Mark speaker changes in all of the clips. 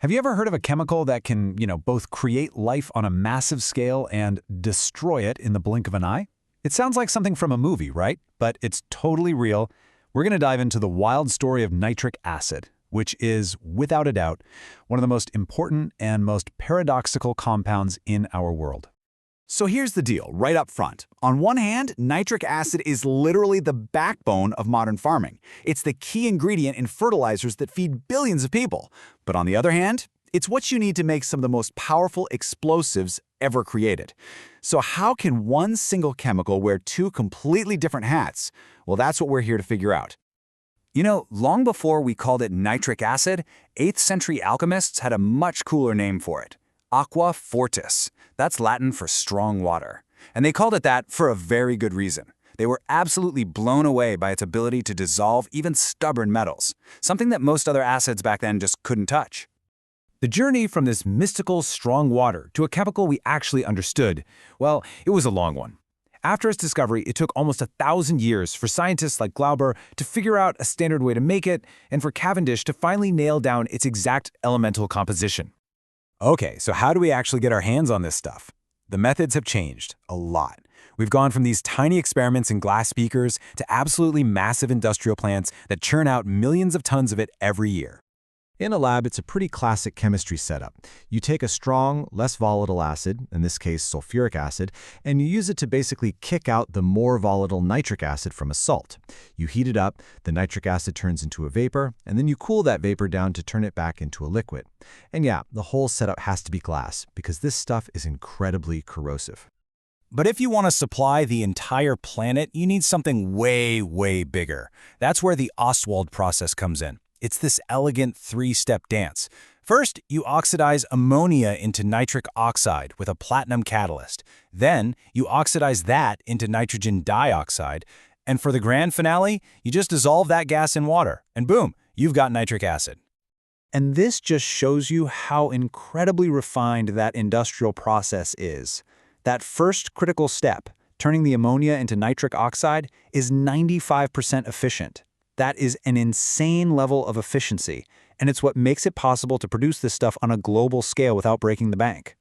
Speaker 1: Have you ever heard of a chemical that can, both create life on a massive scale and destroy it in the blink of an eye? It sounds like something from a movie, right? But it's totally real. We're going to dive into the wild story of nitric acid, which is, without a doubt, one of the most important and most paradoxical compounds in our world.
Speaker 2: So here's the deal, right up front. On one hand, nitric acid is literally the backbone of modern farming. It's the key ingredient in fertilizers that feed billions of people. But on the other hand, it's what you need to make some of the most powerful explosives ever created. So how can one single chemical wear two completely different hats? Well, that's what we're here to figure out. Long before we called it nitric acid, 8th century alchemists had a much cooler name for it. Aqua fortis. That's Latin for strong water. And they called it that for a very good reason. They were absolutely blown away by its ability to dissolve even stubborn metals, something that most other acids back then just couldn't touch.
Speaker 1: The journey from this mystical strong water to a chemical we actually understood, well, it was a long one. After its discovery, it took almost 1,000 years for scientists like Glauber to figure out a standard way to make it, and for Cavendish to finally nail down its exact elemental composition. Okay, so how do we actually get our hands on this stuff? The methods have changed a lot. We've gone from these tiny experiments in glass beakers to absolutely massive industrial plants that churn out millions of tons of it every year.
Speaker 3: In a lab, it's a pretty classic chemistry setup. You take a strong, less volatile acid, in this case sulfuric acid, and you use it to basically kick out the more volatile nitric acid from a salt. You heat it up, the nitric acid turns into a vapor, and then you cool that vapor down to turn it back into a liquid. And yeah, the whole setup has to be glass, because this stuff is incredibly corrosive.
Speaker 1: But if you want to supply the entire planet, you need something way, way bigger. That's where the Ostwald process comes in. It's this elegant three-step dance. First, you oxidize ammonia into nitric oxide with a platinum catalyst. Then, you oxidize that into nitrogen dioxide. And for the grand finale, you just dissolve that gas in water. And boom, you've got nitric acid. And this just shows you how incredibly refined that industrial process is. That first critical step, turning the ammonia into nitric oxide, is 95% efficient. That is an insane level of efficiency, and it's what makes it possible to produce this stuff on a global scale without breaking the bank.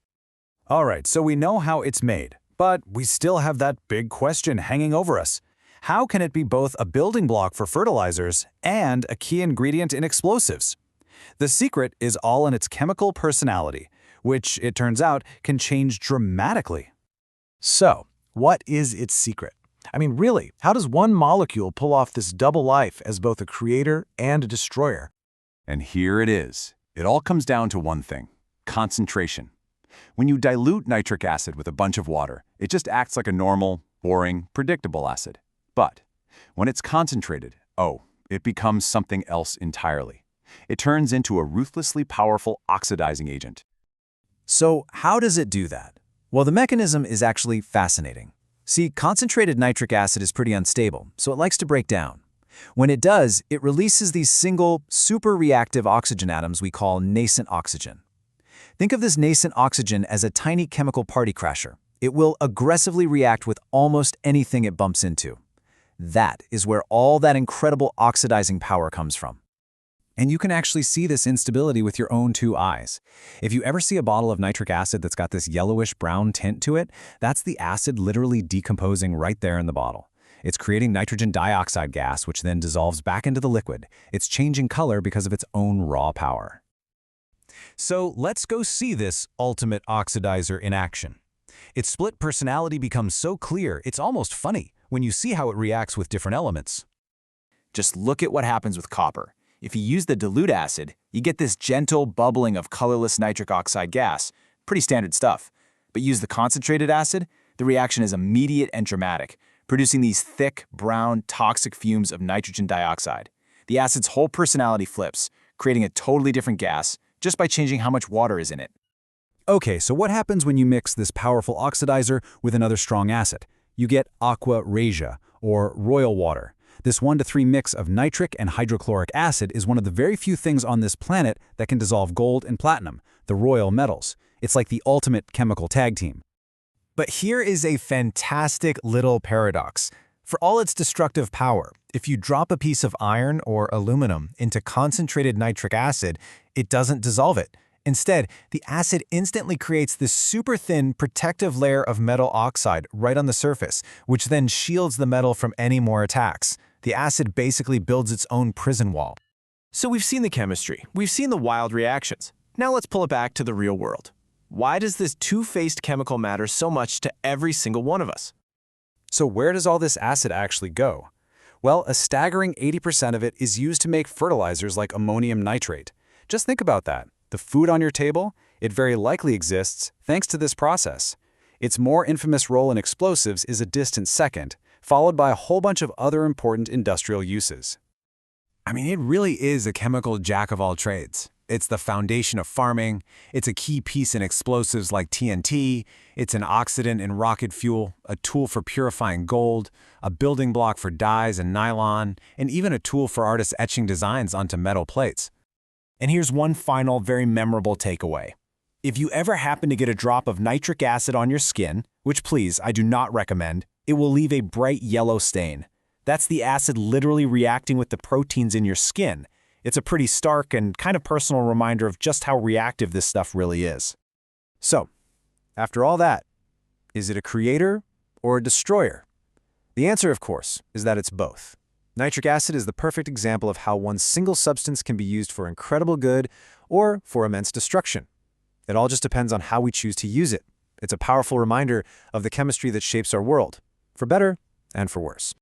Speaker 1: All right, so we know how it's made, but we still have that big question hanging over us. How can it be both a building block for fertilizers and a key ingredient in explosives? The secret is all in its chemical personality, which, it turns out, can change dramatically. So, what is its secret? I mean, really, how does one molecule pull off this double life as both a creator and a destroyer?
Speaker 4: And here it is. It all comes down to one thing: concentration. When you dilute nitric acid with a bunch of water, it just acts like a normal, boring, predictable acid. But when it's concentrated, it becomes something else entirely. It turns into a ruthlessly powerful oxidizing agent.
Speaker 1: So how does it do that? Well, the mechanism is actually fascinating. See, concentrated nitric acid is pretty unstable, so it likes to break down. When it does, it releases these single, super reactive oxygen atoms we call nascent oxygen. Think of this nascent oxygen as a tiny chemical party crasher. It will aggressively react with almost anything it bumps into. That is where all that incredible oxidizing power comes from. And you can actually see this instability with your own two eyes. If you ever see a bottle of nitric acid that's got this yellowish-brown tint to it, that's the acid literally decomposing right there in the bottle. It's creating nitrogen dioxide gas, which then dissolves back into the liquid. It's changing color because of its own raw power. So let's go see this ultimate oxidizer in action. Its split personality becomes so clear, it's almost funny when you see how it reacts with different elements.
Speaker 2: Just look at what happens with copper. If you use the dilute acid, you get this gentle bubbling of colorless nitric oxide gas, pretty standard stuff. But use the concentrated acid, the reaction is immediate and dramatic, producing these thick, brown, toxic fumes of nitrogen dioxide. The acid's whole personality flips, creating a totally different gas just by changing how much water is in it.
Speaker 1: Okay, so what happens when you mix this powerful oxidizer with another strong acid? You get aqua regia, or royal water. This 1-to-3 mix of nitric and hydrochloric acid is one of the very few things on this planet that can dissolve gold and platinum, the royal metals. It's like the ultimate chemical tag team. But here is a fantastic little paradox. For all its destructive power, if you drop a piece of iron or aluminum into concentrated nitric acid, it doesn't dissolve it. Instead, the acid instantly creates this super thin, protective layer of metal oxide right on the surface, which then shields the metal from any more attacks. The acid basically builds its own prison wall.
Speaker 5: So we've seen the chemistry, we've seen the wild reactions. Now let's pull it back to the real world. Why does this two-faced chemical matter so much to every single one of us?
Speaker 1: So where does all this acid actually go? Well, a staggering 80% of it is used to make fertilizers like ammonium nitrate. Just think about that. The food on your table, it very likely exists thanks to this process. Its more infamous role in explosives is a distant second, followed by a whole bunch of other important industrial uses. I mean, it really is a chemical jack of all trades. It's the foundation of farming, it's a key piece in explosives like TNT, it's an oxidant in rocket fuel, a tool for purifying gold, a building block for dyes and nylon, and even a tool for artists etching designs onto metal plates. And here's one final, very memorable takeaway. If you ever happen to get a drop of nitric acid on your skin, which please, I do not recommend, it will leave a bright yellow stain. That's the acid literally reacting with the proteins in your skin. It's a pretty stark and kind of personal reminder of just how reactive this stuff really is. So, after all that, is it a creator or a destroyer? The answer, of course, is that it's both. Nitric acid is the perfect example of how one single substance can be used for incredible good or for immense destruction. It all just depends on how we choose to use it. It's a powerful reminder of the chemistry that shapes our world, for better and for worse.